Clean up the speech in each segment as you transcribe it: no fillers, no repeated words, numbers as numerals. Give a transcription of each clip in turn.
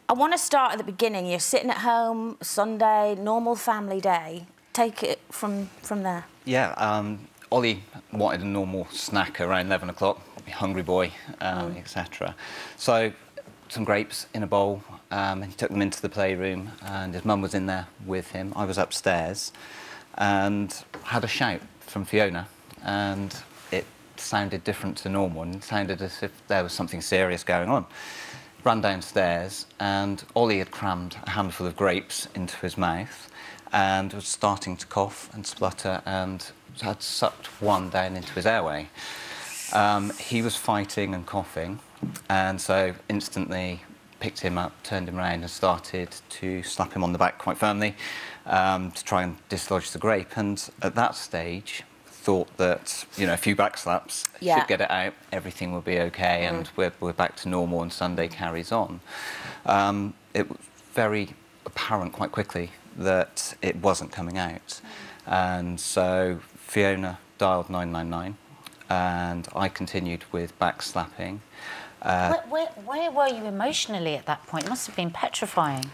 I want to start at the beginning. You're sitting at home, Sunday, normal family day. Take it from there. Yeah, Ollie wanted a normal snack around 11 o'clock, hungry boy, etc. So, some grapes in a bowl, he took them into the playroom, and his mum was in there with him. I was upstairs, and had a shout from Fiona, and it sounded different to normal, and it sounded as if there was something serious going on. Ran downstairs, and Ollie had crammed a handful of grapes into his mouth and was starting to cough and splutter, and had sucked one down into his airway. He was fighting and coughing, and so instantly picked him up, turned him around and started to slap him on the back quite firmly to try and dislodge the grape. And at that stage, thought that, you know, a few back slaps should get it out, everything will be okay, and we're back to normal, and Sunday carries on. It was very apparent quite quickly that it wasn't coming out, and so Fiona dialed 999, and I continued with back slapping. Where were you emotionally at that point? It must have been petrifying.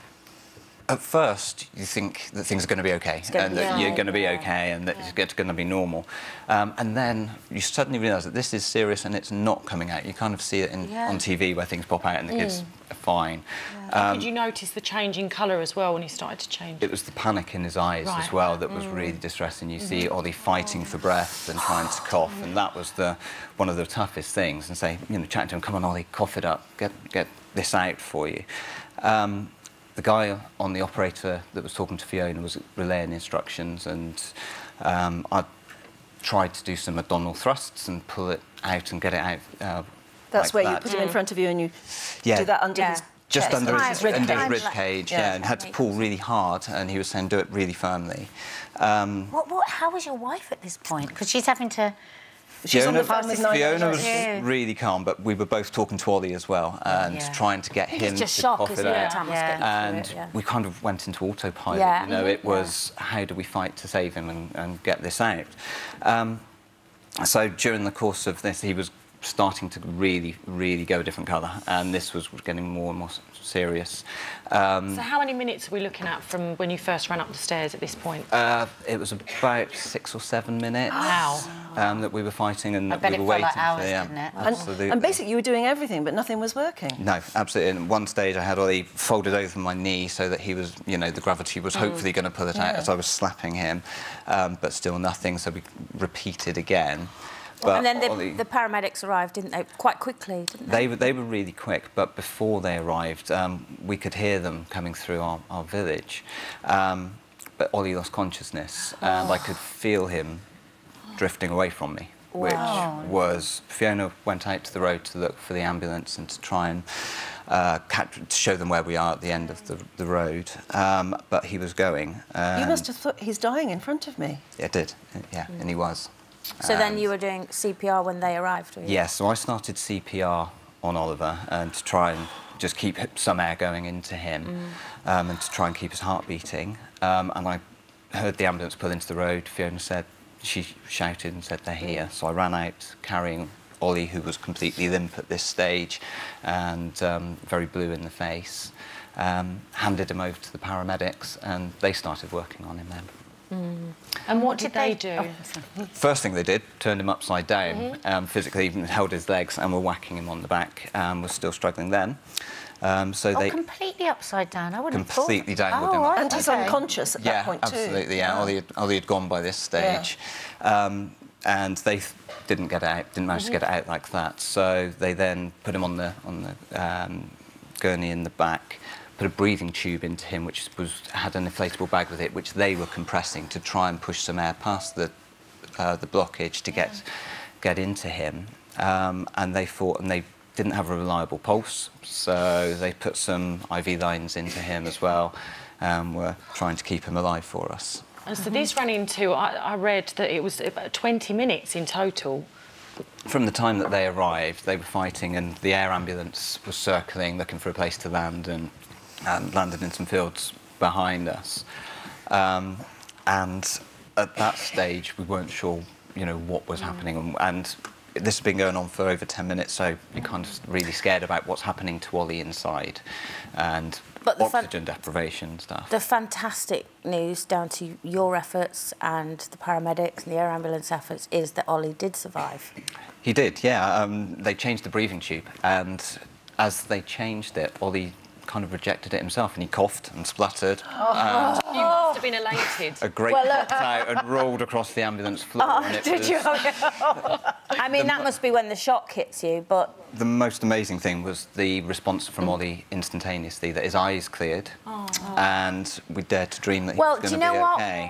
At first, you think that things are going to be okay, and that you're going to be okay, and that it's going to be normal. And then you suddenly realise that this is serious and it's not coming out. You kind of see it on TV where things pop out and the kids are fine. Did you notice the change in colour as well when he started to change? It was the panic in his eyes as well that was really distressing. You see Ollie fighting for breath and trying to cough, and that was one of the toughest things. And say, you know, chat to him, come on, Ollie, cough it up, get this out for you. The guy on the operator that was talking to Fiona was relaying instructions, and I tried to do some abdominal thrusts and pull it out and get it out. That's where you put him in front of you and you do that under his just chest. under his rib cage, and had to pull really hard, and he was saying do it really firmly. How was your wife at this point? Because she's having to... Fiona was really calm, but we were both talking to Ollie as well, and trying to get him to cough it out. And we kind of went into autopilot. You know, it was how do we fight to save him and get this out. So during the course of this, he was starting to really go a different colour, and this was getting more and more serious. So how many minutes are we looking at from when you first ran up the stairs at this point? It was about 6 or 7 minutes. Wow. That we were fighting, and that we were waiting. Like hours, didn't it? Absolutely. And basically you were doing everything, but nothing was working. No, absolutely. And at one stage I had Ollie folded over my knee so that he was, you know, the gravity was hopefully going to pull it out as I was slapping him, but still nothing, so we repeated again. But and then the paramedics arrived, didn't they? Quite quickly, didn't they? They were really quick, but before they arrived, we could hear them coming through our village. But Ollie lost consciousness, and I could feel him drifting away from me, which was... Fiona went out to the road to look for the ambulance and to try and to show them where we are at the end of the road, but he was going. You must have thought, he's dying in front of me. Yeah, it did, and he was. So then you were doing CPR when they arrived, were you? Yes, so I started CPR on Oliver, and to try and just keep some air going into him, and to try and keep his heart beating. And I heard the ambulance pull into the road. Fiona said, she shouted and said, they're here. So I ran out carrying Ollie, who was completely limp at this stage and very blue in the face, handed him over to the paramedics, and they started working on him then. And what did they do? First thing they did, turned him upside down, physically even held his legs, and were whacking him on the back. Was still struggling then. So they completely upside down. I wouldn't have thought. Completely downward. And he's unconscious at that point too. Absolutely. Yeah, Ollie had gone by this stage, and they didn't get it out. Didn't manage to get it out like that. So they then put him on the gurney in the back. Put a breathing tube into him, which had an inflatable bag with it, which they were compressing to try and push some air past the blockage to get into him. And they thought, and they didn't have a reliable pulse, so they put some IV lines into him as well. Were trying to keep him alive for us. And so this ran into, I read that it was about 20 minutes in total. From the time that they arrived, they were fighting, and the air ambulance was circling, looking for a place to land, and landed in some fields behind us. And at that stage, we weren't sure, you know, what was happening. And this has been going on for over 10 minutes, so you're kind of really scared about what's happening to Ollie inside, and oxygen deprivation and stuff. The fantastic news, down to your efforts and the paramedics and the air ambulance efforts, is that Ollie did survive. He did, yeah. They changed the breathing tube, and as they changed it, Ollie kind of rejected it himself, and he coughed and spluttered. And You must have been elated. a grape popped out and rolled across the ambulance floor. And Did you? I mean, that must be when the shock hits you, but... The most amazing thing was the response from Ollie instantaneously, that his eyes cleared, and we dared to dream that he was going to be okay.